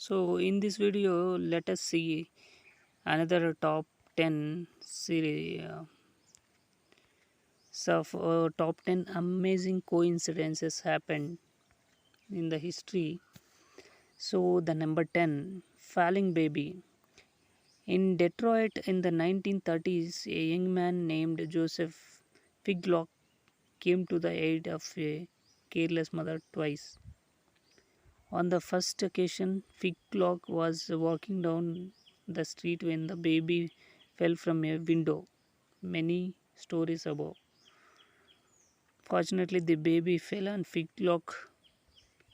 So in this video, let us see another top 10 series of top 10 amazing coincidences happened in the history. So the number 10, falling baby. In Detroit in the 1930s, a young man named Joseph Figlock came to the aid of a careless mother twice. On the first occasion, Figlock was walking down the street when the baby fell from a window. Many stories above. Fortunately, the baby fell on Figlock,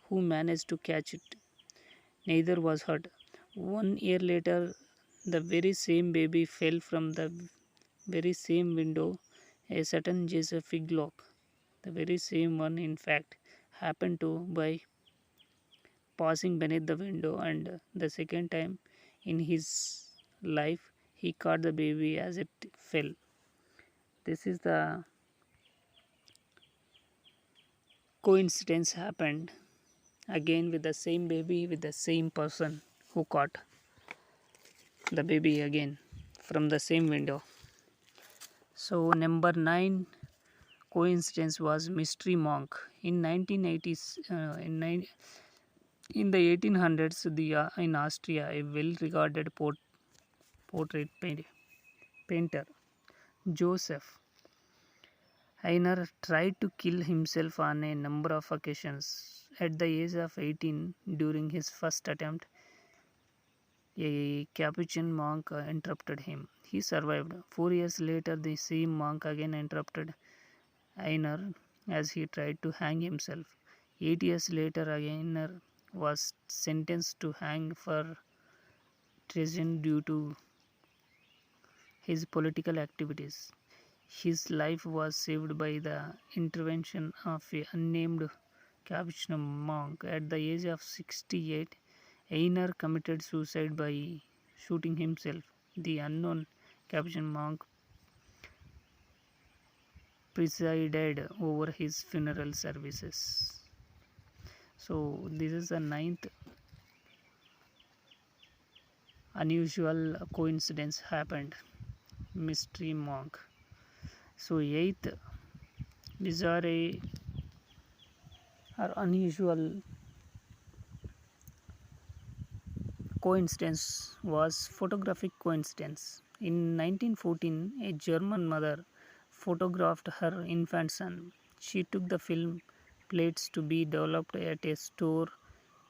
who managed to catch it. Neither was hurt. 1 year later, the very same baby fell from the very same window. A certain Joseph Figlock, the very same one, in fact, happened to by passing beneath the window, and the second time in his life he caught the baby as it fell. This is the coincidence happened again with the same baby with the same person who caught the baby again from the same window. So number 9 coincidence was mystery monk in 1980s. In the 1800s, in Austria, a well-regarded portrait painter Joseph Heiner tried to kill himself on a number of occasions. At the age of 18, during his first attempt, a Capuchin monk interrupted him. He survived. 4 years later, the same monk again interrupted Heiner as he tried to hang himself. 8 years later, Heiner was sentenced to hang for treason due to his political activities. His life was saved by the intervention of a unnamed Capuchin monk. At the age of 68, Einer committed suicide by shooting himself. The unknown Capuchin monk presided over his funeral services. So this is the ninth unusual coincidence happened. Mystery monk. So eighth bizarre or unusual coincidence was photographic coincidence. In 1914, a German mother photographed her infant son. She took the film plates to be developed at a store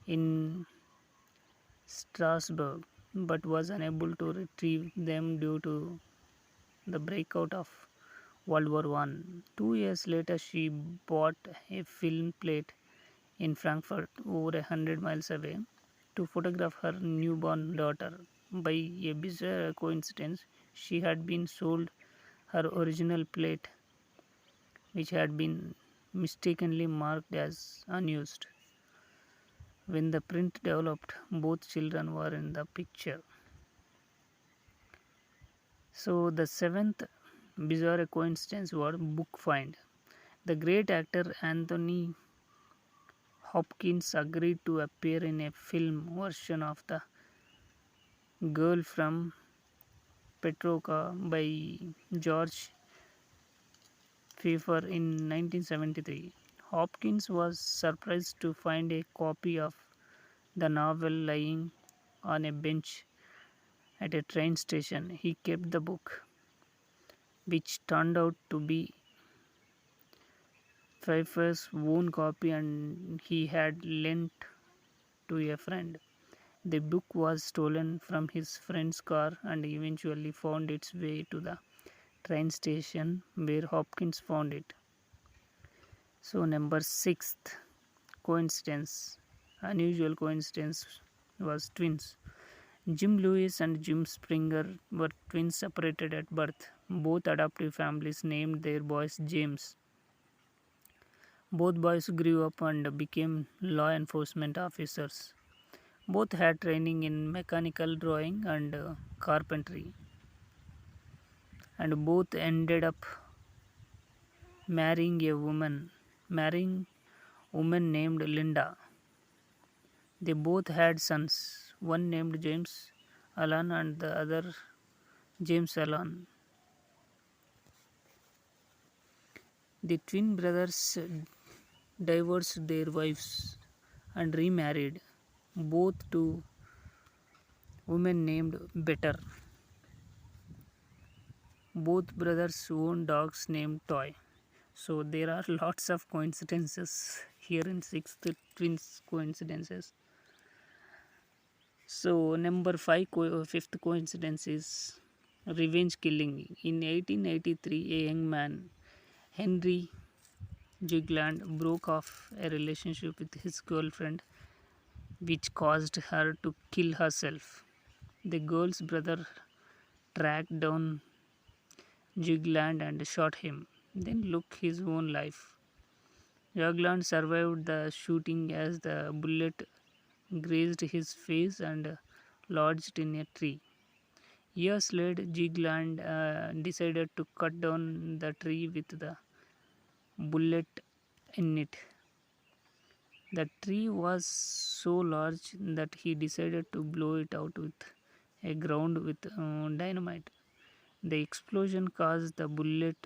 in Strasbourg but was unable to retrieve them due to the breakout of World War One. 2 years later, she bought a film plate in Frankfurt, over 100 miles away, to photograph her newborn daughter. By a bizarre coincidence, she had been sold her original plate, which had been mistakenly marked as unused. When the print developed, both children were in the picture. So, the seventh bizarre coincidence was book find. The great actor Anthony Hopkins agreed to appear in a film version of The Girl from Petroka by George Pfeiffer in 1973. Hopkins was surprised to find a copy of the novel lying on a bench at a train station. He kept the book, which turned out to be Pfeiffer's own copy and he had lent to a friend. The book was stolen from his friend's car and eventually found its way to the train station where Hopkins found it. So, number sixth coincidence, unusual coincidence, was twins. Jim Lewis and Jim Springer were twins separated at birth. Both adoptive families named their boys James. Both boys grew up and became law enforcement officers. Both had training in mechanical drawing and carpentry, and both ended up marrying woman named Linda. They both had sons. one named James Allen and the other James Allen. The twin brothers divorced their wives and remarried, both to women named Better. Both brothers own dogs named Toy. So there are lots of coincidences here in sixth twins coincidences. So number fifth coincidence is revenge killing. In 1883, a young man, Henry Jigland, broke off a relationship with his girlfriend, which caused her to kill herself. The girl's brother tracked down Jigland and shot him, then took his own life. Jagland survived the shooting as the bullet grazed his face and lodged in a tree. Years later, Jigland decided to cut down the tree with the bullet in it. The tree was so large that he decided to blow it out with a ground with dynamite. The explosion caused the bullet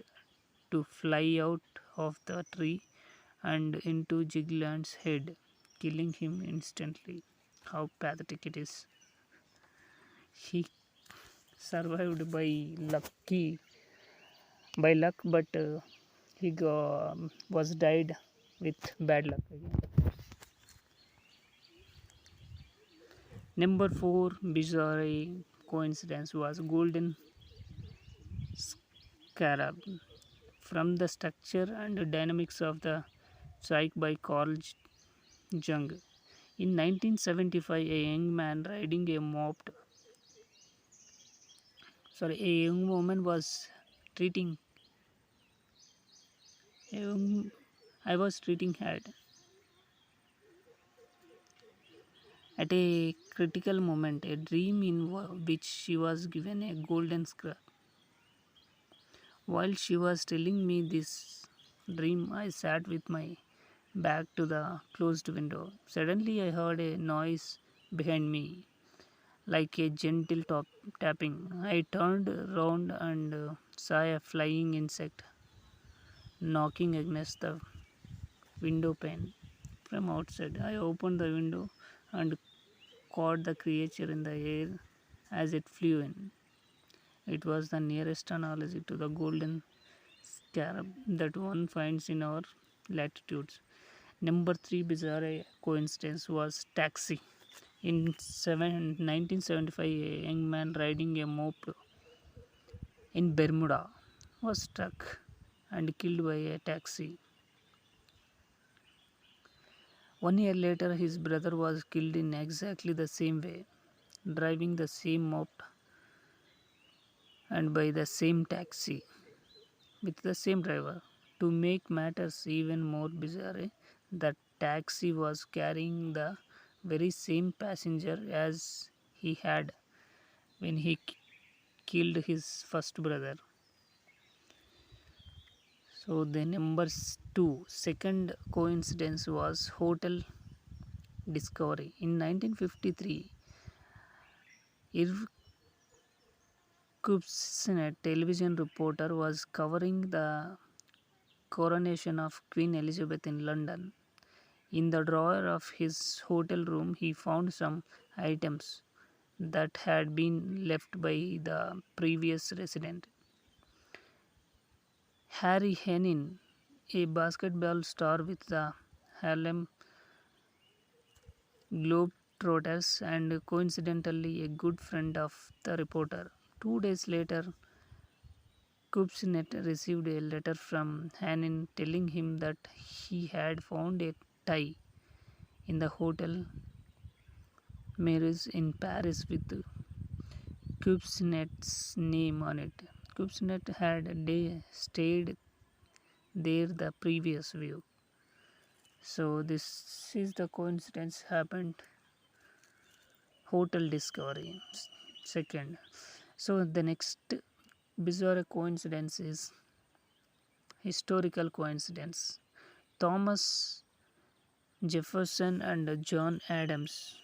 to fly out of the tree and into Jigland's head, killing him instantly. How pathetic it is. He survived by luck, but he was died with bad luck again. Number four bizarre coincidence was golden scarab. From the structure and dynamics of the psyche by Carl Jung. In 1975, a young man riding a a young woman was treating a young, I was treating her at a critical moment, a dream in which she was given a golden scrap. While she was telling me this dream, I sat with my back to the closed window. Suddenly, I heard a noise behind me, like a gentle tapping. I turned round and saw a flying insect knocking against the window pane from outside. I opened the window and caught the creature in the air as it flew in. It was the nearest analogy to the golden scarab that one finds in our latitudes. Number three bizarre coincidence was taxi. In 1975, a young man riding a moped in Bermuda was struck and killed by a taxi. 1 year later, his brother was killed in exactly the same way, driving the same moped and by the same taxi with the same driver. To make matters even more bizarre, the taxi was carrying the very same passenger as he had when he killed his first brother. So the numbers two. Second coincidence was hotel discovery. In 1953, Irv Kupsin, a television reporter, was covering the coronation of Queen Elizabeth in London. In the drawer of his hotel room, he found some items that had been left by the previous resident. Harry Henin, a basketball star with the Harlem Globetrotters and coincidentally a good friend of the reporter. 2 days later, Kupsinet received a letter from Hanin telling him that he had found a tie in the hotel Maris in Paris with Kupsinet's name on it. Kupsinet had stayed there the previous week. So this is the coincidence happened. Hotel discovery. Second. So the next bizarre coincidence is historical coincidence. Thomas Jefferson and John Adams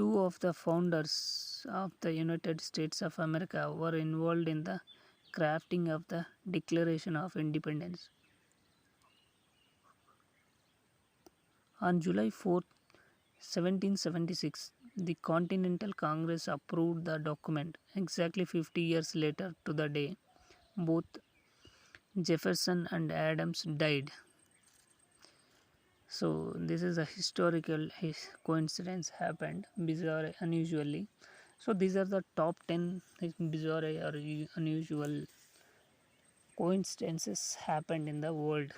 two of the founders of the United States of America were involved in the crafting of the Declaration of Independence. On July 4, 1776, the Continental Congress approved the document. Exactly 50 years later to the day, both Jefferson and Adams died. So this is a historical coincidence happened, bizarre, unusually. So these are the top 10 bizarre or unusual coincidences happened in the world.